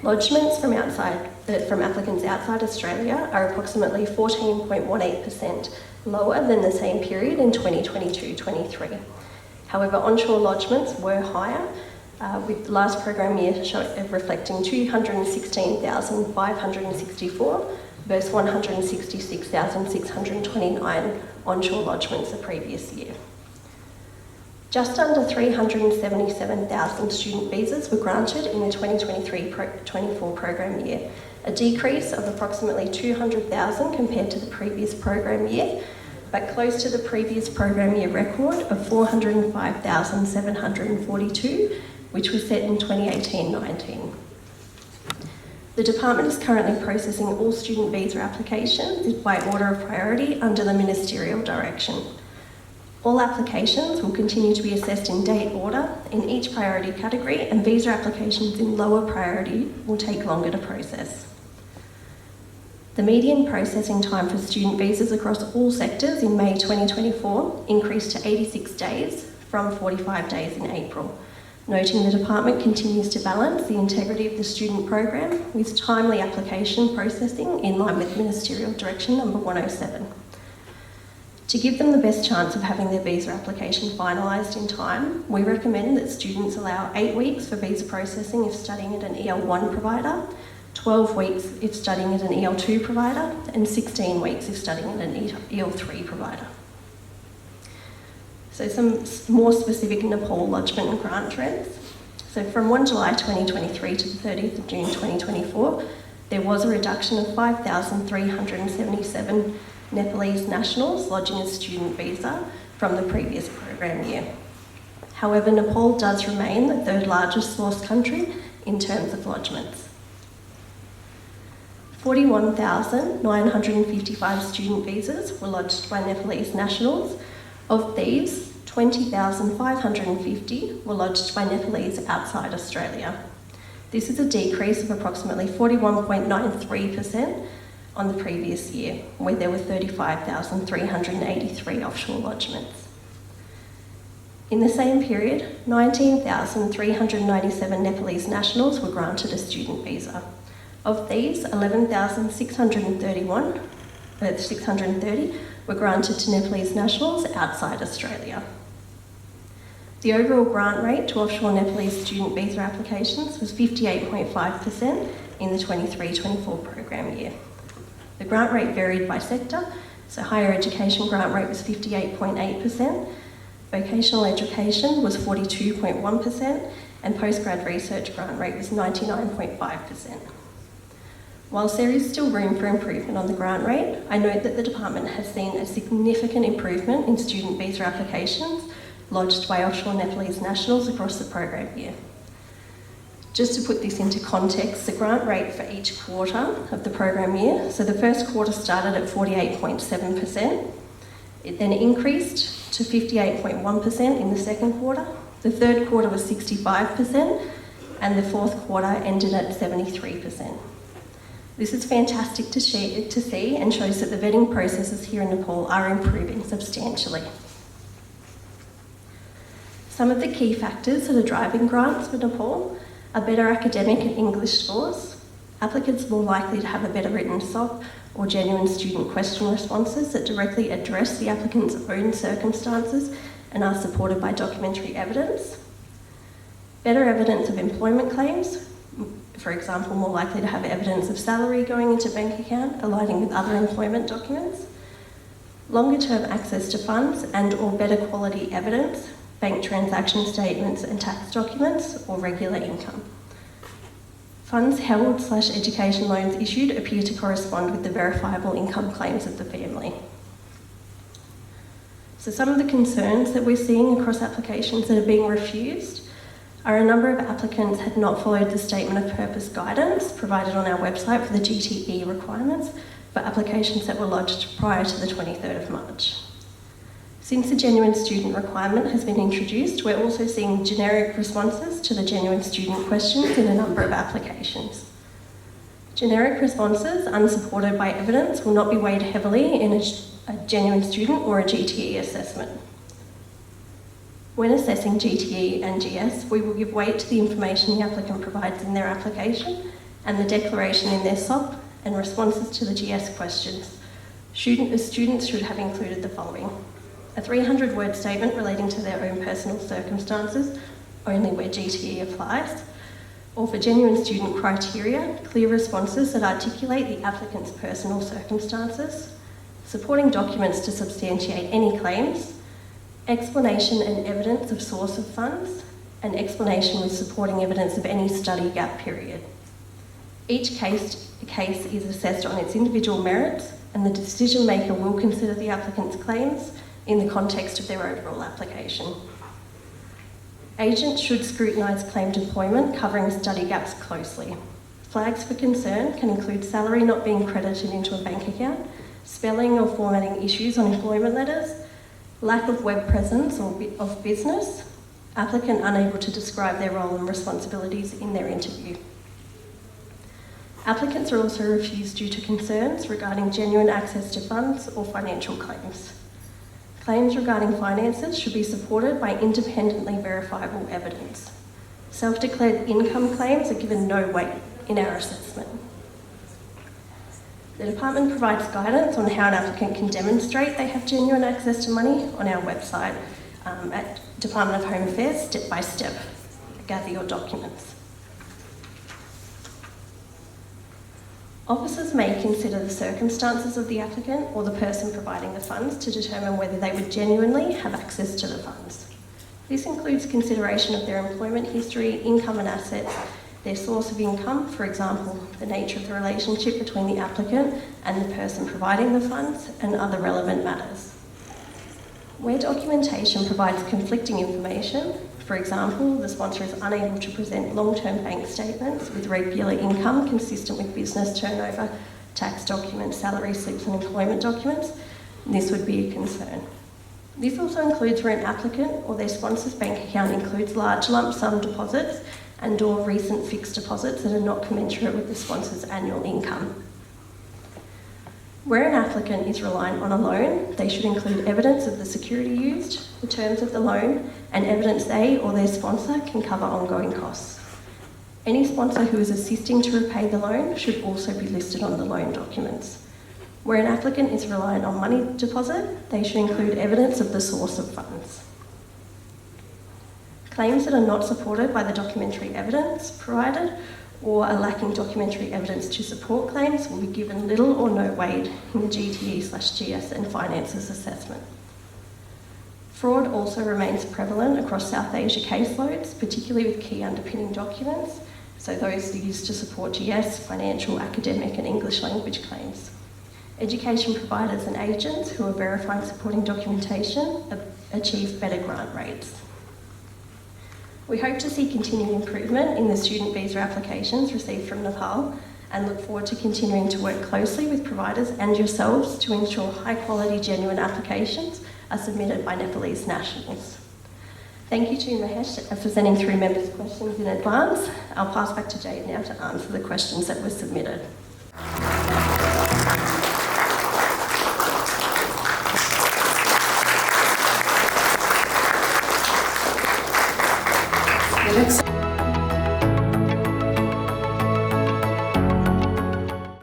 Lodgements from applicants outside Australia are approximately 14.18% lower than the same period in 2022-23. However, onshore lodgements were higher, with the last program year reflecting 216,564 versus 166,629 onshore lodgements the previous year. Just under 377,000 student visas were granted in the 2023-24 program year, a decrease of approximately 200,000 compared to the previous program year, but close to the previous program year record of 405,742, which was set in 2018-19. The department is currently processing all student visa applications by order of priority under the ministerial direction. All applications will continue to be assessed in date order in each priority category, and visa applications in lower priority will take longer to process. The median processing time for student visas across all sectors in May 2024 increased to 86 days from 45 days in April, noting the department continues to balance the integrity of the student program with timely application processing in line with Ministerial Direction number 107. To give them the best chance of having their visa application finalised in time, we recommend that students allow 8 weeks for visa processing if studying at an EL1 provider, 12 weeks if studying at an EL2 provider, and 16 weeks if studying at an EL3 provider. So some more specific Nepal lodgement and grant trends. So from 1 July 2023 to the 30th of June 2024, there was a reduction of 5,377 Nepalese nationals lodging a student visa from the previous program year. However, Nepal does remain the third largest source country in terms of lodgements. 41,955 student visas were lodged by Nepalese nationals. Of these, 20,550 were lodged by Nepalese outside Australia. This is a decrease of approximately 41.93% on the previous year, where there were 35,383 offshore lodgements. In the same period, 19,397 Nepalese nationals were granted a student visa. Of these, 630 were granted to Nepalese nationals outside Australia. The overall grant rate to offshore Nepalese student visa applications was 58.5% in the 23-24 program year. The grant rate varied by sector, so higher education grant rate was 58.8%, vocational education was 42.1%, and postgrad research grant rate was 99.5%. Whilst there is still room for improvement on the grant rate, I note that the department has seen a significant improvement in student visa applications lodged by offshore Nepalese nationals across the program year. Just to put this into context, the grant rate for each quarter of the program year, so the first quarter started at 48.7%, it then increased to 58.1% in the second quarter, the third quarter was 65%, and the fourth quarter ended at 73%. This is fantastic to see and shows that the vetting processes here in Nepal are improving substantially. Some of the key factors that are driving grants for Nepal are better academic and English scores, applicants more likely to have a better written SOP or genuine student question responses that directly address the applicant's own circumstances and are supported by documentary evidence, better evidence of employment claims, for example, more likely to have evidence of salary going into bank account, aligning with other employment documents, longer term access to funds and or better quality evidence, bank transaction statements and tax documents, or regular income. Funds held / education loans issued appear to correspond with the verifiable income claims of the family. So some of the concerns that we're seeing across applications that are being refused are a number of applicants had not followed the statement of purpose guidance provided on our website for the GTE requirements for applications that were lodged prior to the 23rd of March. Since the genuine student requirement has been introduced, we're also seeing generic responses to the genuine student questions in a number of applications. Generic responses, unsupported by evidence, will not be weighed heavily in a genuine student or a GTE assessment. When assessing GTE and GS, we will give weight to the information the applicant provides in their application and the declaration in their SOP and responses to the GS questions. Students should have included the following: a 300-word statement relating to their own personal circumstances, only where GTE applies, or for genuine student criteria, clear responses that articulate the applicant's personal circumstances, supporting documents to substantiate any claims, explanation and evidence of source of funds, and explanation with supporting evidence of any study gap period. Each case is assessed on its individual merits, and the decision maker will consider the applicant's claims in the context of their overall application. Agents should scrutinise claimed employment covering study gaps closely. Flags for concern can include salary not being credited into a bank account, spelling or formatting issues on employment letters, lack of web presence or of business, applicant unable to describe their role and responsibilities in their interview. Applicants are also refused due to concerns regarding genuine access to funds or financial claims. Claims regarding finances should be supported by independently verifiable evidence. Self-declared income claims are given no weight in our assessment. The department provides guidance on how an applicant can demonstrate they have genuine access to money on our website at Department of Home Affairs, step by step. Gather your documents. Officers may consider the circumstances of the applicant or the person providing the funds to determine whether they would genuinely have access to the funds. This includes consideration of their employment history, income and assets, their source of income, for example, the nature of the relationship between the applicant and the person providing the funds, and other relevant matters. Where documentation provides conflicting information, for example, the sponsor is unable to present long-term bank statements with regular income consistent with business turnover, tax documents, salary slips and employment documents, this would be a concern. This also includes where an applicant or their sponsor's bank account includes large lump sum deposits and/or recent fixed deposits that are not commensurate with the sponsor's annual income. Where an applicant is reliant on a loan, they should include evidence of the security used, the terms of the loan, and evidence they or their sponsor can cover ongoing costs. Any sponsor who is assisting to repay the loan should also be listed on the loan documents. Where an applicant is reliant on money deposit, they should include evidence of the source of funds. Claims that are not supported by the documentary evidence provided or are lacking documentary evidence to support claims will be given little or no weight in the GTE/GS and finances assessment. Fraud also remains prevalent across South Asia caseloads, particularly with key underpinning documents, so those used to support GS, financial, academic and English language claims. Education providers and agents who are verifying supporting documentation achieve better grant rates. We hope to see continued improvement in the student visa applications received from Nepal and look forward to continuing to work closely with providers and yourselves to ensure high quality, genuine applications are submitted by Nepalese nationals. Thank you to Mahesh for sending through members' questions in advance. I'll pass back to Jade now to answer the questions that were submitted.